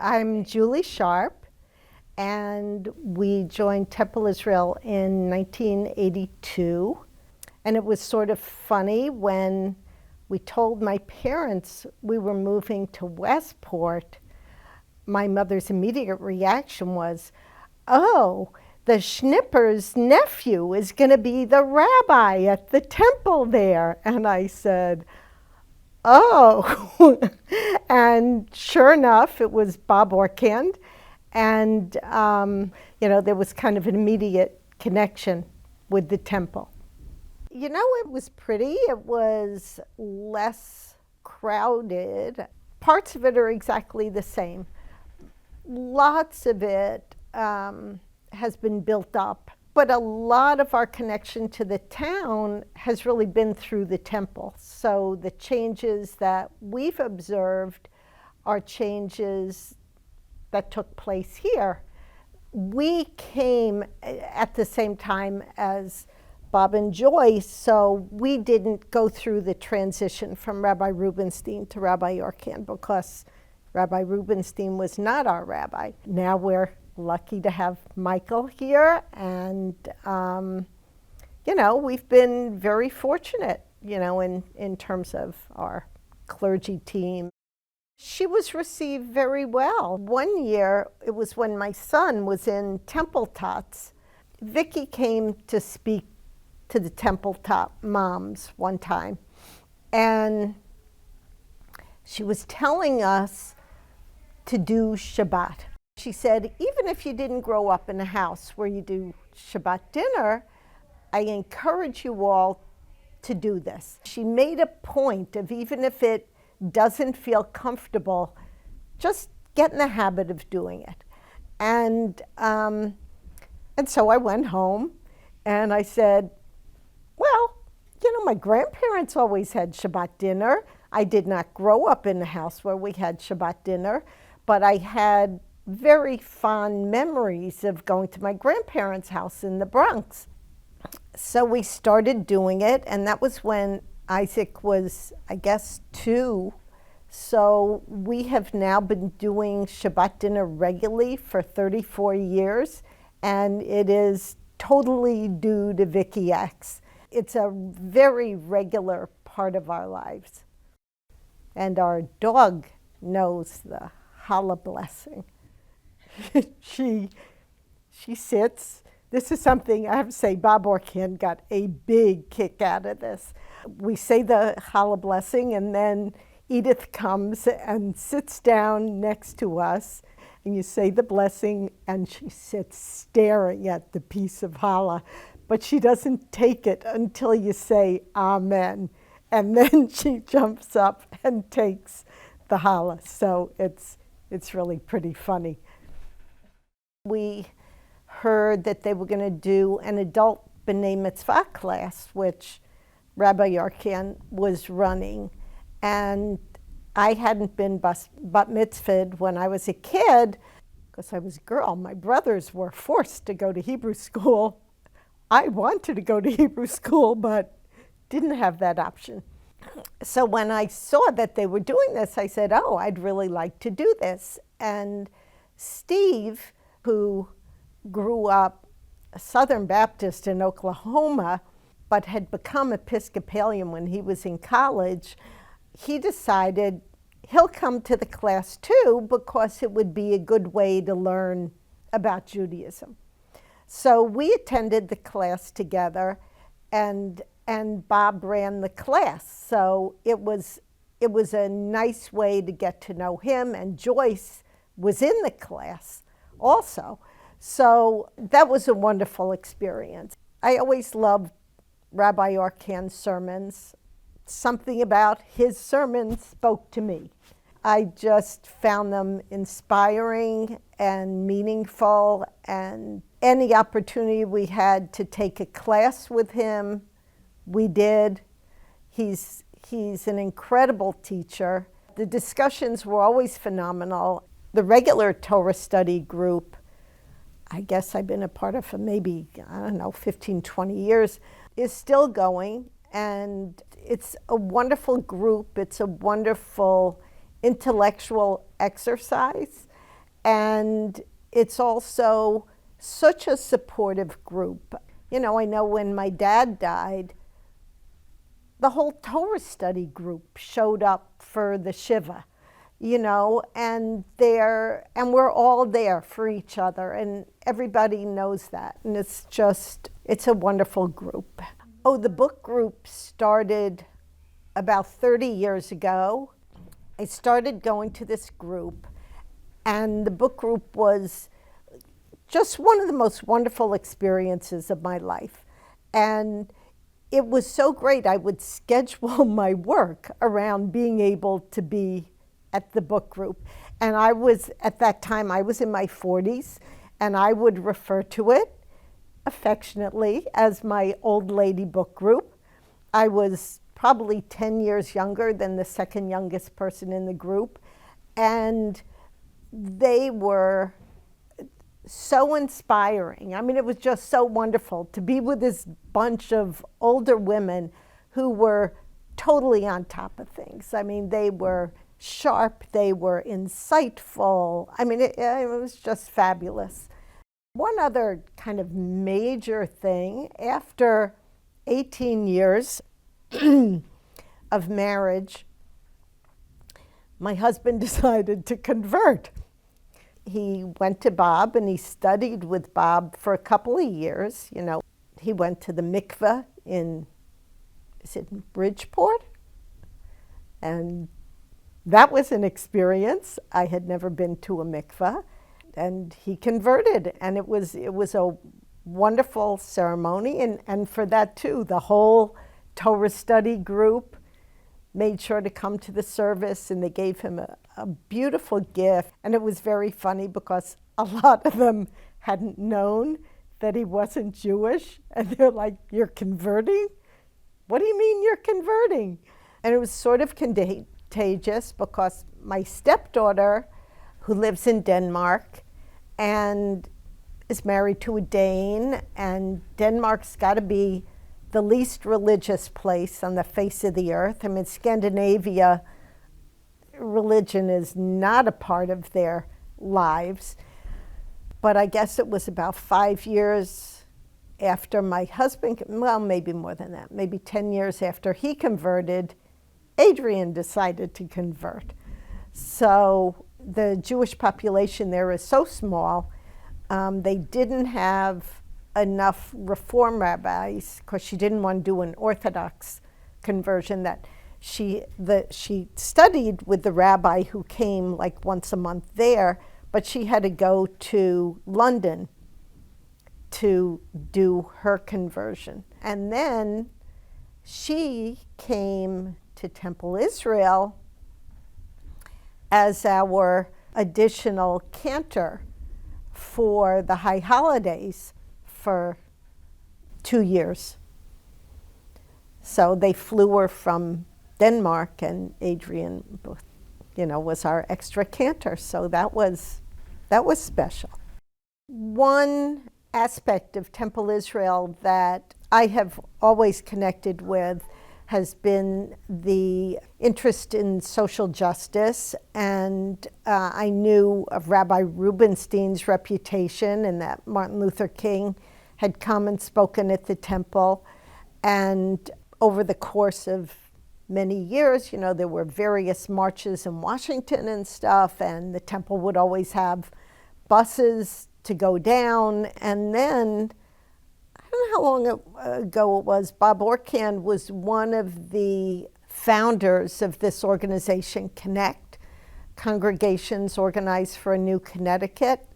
I'm Julie Sharp, and we joined Temple Israel in 1982. And it was sort of funny when we told my parents we were moving to Westport. My mother's immediate reaction was, "Oh, the Schnipper's nephew is going to be the rabbi at the temple there." And I said, "Oh." And sure enough, it was Bob Orkand. And, there was kind of an immediate connection with the temple. It was pretty. It was less crowded. Parts of it are exactly the same. Lots of it has been built up. But a lot of our connection to the town has really been through the temple. So the changes that we've observed are changes that took place here. We came at the same time as Bob and Joyce, so we didn't go through the transition from Rabbi Rubenstein to Rabbi Orkand because Rabbi Rubenstein was not our rabbi. Now we're lucky to have Michael here, and we've been very fortunate, in terms of our clergy team. She was received very well. One year, it was when my son was in Temple Tots. Vicki came to speak to the Temple Tot moms one time, and she was telling us to do Shabbat. She said, even if you didn't grow up in a house where you do Shabbat dinner, I encourage you all to do this. She made a point of, even if it doesn't feel comfortable, just get in the habit of doing it. And so I went home and I said, well, my grandparents always had Shabbat dinner. I did not grow up in a house where we had Shabbat dinner, but I had very fond memories of going to my grandparents' house in the Bronx. So we started doing it, and that was when Isaac was, I guess, 2. So we have now been doing Shabbat dinner regularly for 34 years, and it is totally due to Vicki X. It's a very regular part of our lives. And our dog knows the challah blessing. She sits. This is something I have to say, Bob Orkand got a big kick out of this. We say the challah blessing, and then Edith comes and sits down next to us, and you say the blessing, and she sits staring at the piece of challah, but she doesn't take it until you say Amen, and then she jumps up and takes the challah. So it's really pretty funny. We heard that they were going to do an adult B'nai Mitzvah class, which Rabbi Orkand was running. And I hadn't been bat mitzvahed when I was a kid because I was a girl. My brothers were forced to go to Hebrew school. I wanted to go to Hebrew school, but didn't have that option. So when I saw that they were doing this, I said, oh, I'd really like to do this. And Steve, who grew up a Southern Baptist in Oklahoma, but had become Episcopalian when he was in college, he decided he'll come to the class too because it would be a good way to learn about Judaism. So we attended the class together, and Bob ran the class. So it was a nice way to get to know him, and Joyce was in the class also. So that was a wonderful experience. I always loved Rabbi Orkand's sermons. Something about his sermons spoke to me. I just found them inspiring and meaningful, and any opportunity we had to take a class with him, we did. He's an incredible teacher. The discussions were always phenomenal. The regular Torah study group, I guess I've been a part of for maybe, 15, 20 years, is still going. And it's a wonderful group. It's a wonderful intellectual exercise. And it's also such a supportive group. You know, I know when my dad died, the whole Torah study group showed up for the Shiva, you know, and we're all there for each other, and everybody knows that. And it's a wonderful group. Oh, the book group started about 30 years ago. I started going to this group, and the book group was just one of the most wonderful experiences of my life. And it was so great. I would schedule my work around being able to be at the book group. And at that time, I was in my 40s, and I would refer to it affectionately as my old lady book group. I was probably 10 years younger than the second youngest person in the group. And they were so inspiring. I mean, it was just so wonderful to be with this bunch of older women who were totally on top of things. I mean, they were sharp, they were insightful. I mean, it was just fabulous. One other kind of major thing, after 18 years of marriage, my husband decided to convert. He went to Bob and he studied with Bob for a couple of years. You know, he went to the mikveh in Bridgeport? And that was an experience. I had never been to a mikveh. And he converted, and it was a wonderful ceremony. And for that too, the whole Torah study group made sure to come to the service, and they gave him a beautiful gift. And it was very funny because a lot of them hadn't known that he wasn't Jewish. And they're like, "You're converting? What do you mean you're converting?" And it was sort of contagious because my stepdaughter, who lives in Denmark and is married to a Dane, and Denmark's got to be the least religious place on the face of the earth. I mean, Scandinavia, religion is not a part of their lives. But I guess it was about 5 years after my husband, well, maybe more than that, maybe 10 years after he converted, Adrian decided to convert. So the Jewish population there is so small, they didn't have enough Reform rabbis, because she didn't want to do an Orthodox conversion, that she studied with the rabbi who came like once a month there, but she had to go to London to do her conversion. And then she came to Temple Israel as our additional cantor for the high holidays for 2 years. So they flew her from Denmark, and Adrian, was our extra cantor. So that was special. One aspect of Temple Israel that I have always connected with has been the interest in social justice, and I knew of Rabbi Rubenstein's reputation, and that Martin Luther King had come and spoken at the temple. And over the course of many years, there were various marches in Washington and stuff, and the temple would always have buses to go down. And then, I don't know how long ago it was, Bob Orkan was one of the founders of this organization, Connect, Congregations Organized for a New Connecticut.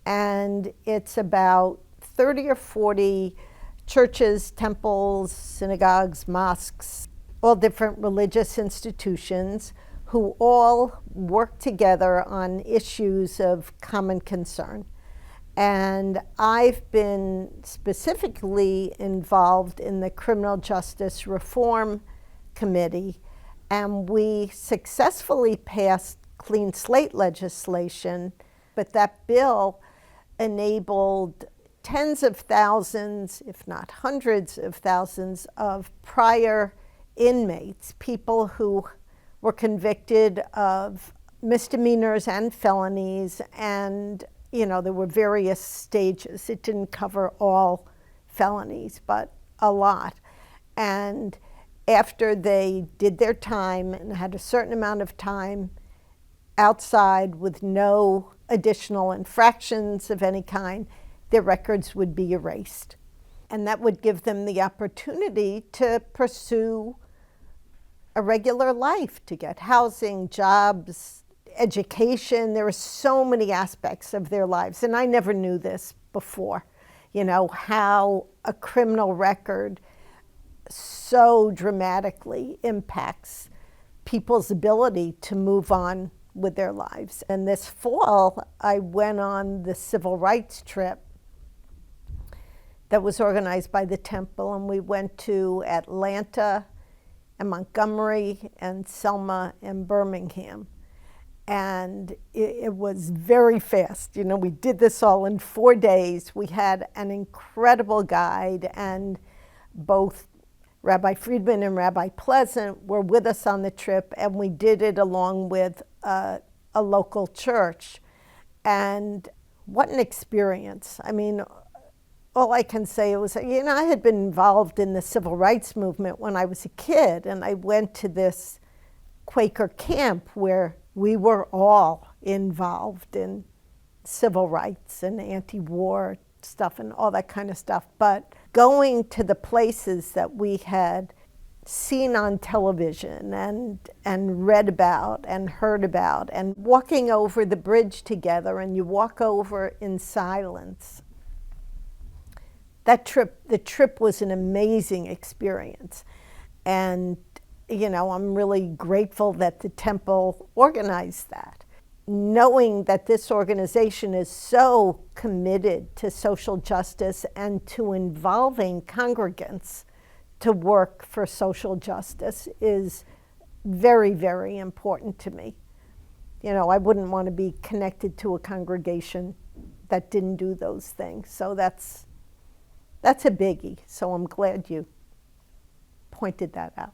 And it's about 30 or 40 churches, temples, synagogues, mosques, all different religious institutions who all work together on issues of common concern. And I've been specifically involved in the Criminal Justice Reform Committee, and we successfully passed clean slate legislation, but that bill enabled tens of thousands, if not hundreds of thousands, of prior inmates, people who were convicted of misdemeanors and felonies, and there were various stages. It didn't cover all felonies, but a lot. And after they did their time and had a certain amount of time outside with no additional infractions of any kind, their records would be erased. And that would give them the opportunity to pursue a regular life, to get housing, jobs, education. There are so many aspects of their lives. And I never knew this before, how a criminal record so dramatically impacts people's ability to move on with their lives. And this fall, I went on the civil rights trip that was organized by the Temple, and we went to Atlanta and Montgomery and Selma and Birmingham. And it was very fast. We did this all in 4 days. We had an incredible guide, and both Rabbi Friedman and Rabbi Pleasant were with us on the trip, and we did it along with a local church. And what an experience. I mean, all I can say was, I had been involved in the civil rights movement when I was a kid, and I went to this Quaker camp where we were all involved in civil rights and anti-war stuff and all that kind of stuff. But going to the places that we had seen on television and read about and heard about, and walking over the bridge together, and you walk over in silence. The trip was an amazing experience. And, I'm really grateful that the Temple organized that. Knowing that this organization is so committed to social justice and to involving congregants to work for social justice is very, very important to me. I wouldn't want to be connected to a congregation that didn't do those things. So that's a biggie. So I'm glad you pointed that out.